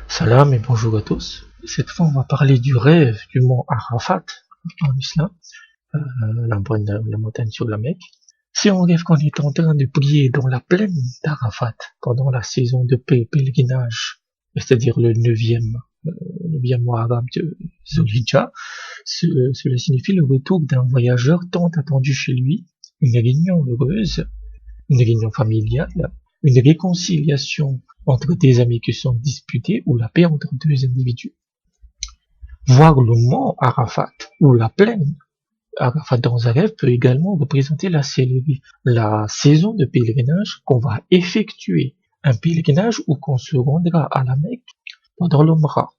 Salam et bonjour à tous. Cette fois, on va parler du rêve du mont Arafat en islam, la montagne sur la Mecque. Si on rêve qu'on est en train de prier dans la plaine d'Arafat pendant la saison de pèlerinage, c'est-à-dire le 9e mois arabe de Zulhijjah, cela signifie le retour d'un voyageur tant attendu chez lui, une réunion heureuse, une réunion familiale, une réconciliation entre des amis qui sont disputés ou la paix entre deux individus. Voir le mont Arafat ou la plaine Arafat dans un rêve peut également représenter la saison de pèlerinage qu'on va effectuer, un pèlerinage où qu'on se rendra à la Mecque pendant l'Umrah.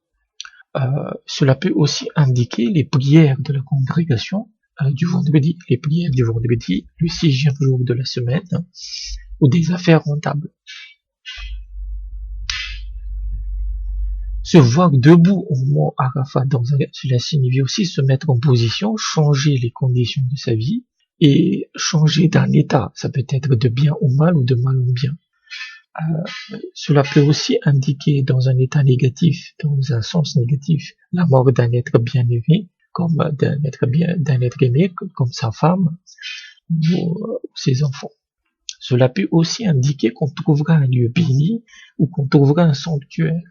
Cela peut aussi indiquer les prières de la congrégation du vendredi, les prières du vendredi, le 6e jour de la semaine, ou des affaires rentables. Se voir debout au mont Arafat dans un rêve, cela signifie aussi se mettre en position, changer les conditions de sa vie et changer d'un état. Ça peut être de bien au mal ou de mal au bien. Cela peut aussi indiquer dans un état négatif, dans un sens négatif, la mort d'un être bien aimé, comme d'un être aimé, comme sa femme ou ses enfants. Cela peut aussi indiquer qu'on trouvera un lieu béni ou qu'on trouvera un sanctuaire.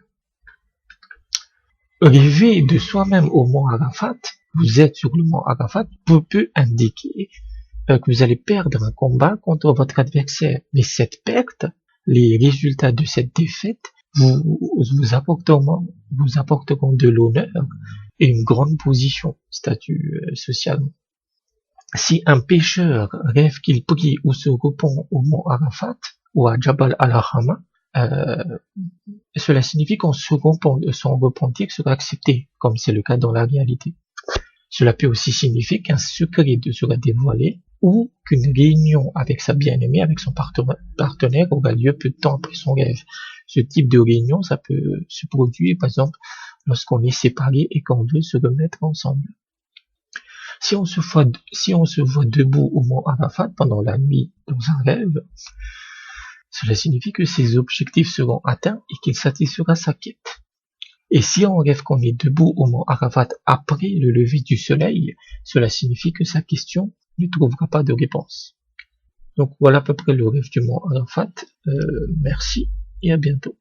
Rêver de soi-même au mont Arafat, vous êtes sur le mont Arafat, peut indiquer que vous allez perdre un combat contre votre adversaire. Mais cette perte, les résultats de cette défaite vous apporteront de l'honneur et une grande position, statut social. Si un pécheur rêve qu'il prie ou se repent au mont Arafat ou à Jabal al-Rahma, cela signifie qu'on se repent de son repentir sera accepté, comme c'est le cas dans la réalité. Cela peut aussi signifier qu'un secret sera dévoilé ou qu'une réunion avec sa bien-aimée, avec son partenaire, aura lieu peu de temps après son rêve. Ce type de réunion, ça peut se produire, par exemple, lorsqu'on est séparé et qu'on veut se remettre ensemble. Si on se voit debout au mont Arafat pendant la nuit dans un rêve, cela signifie que ses objectifs seront atteints et qu'il satisfera sa quête. Et si on rêve qu'on est debout au mont Arafat après le lever du soleil, cela signifie que sa question ne trouvera pas de réponse. Donc voilà à peu près le rêve du mont Arafat. Merci et à bientôt.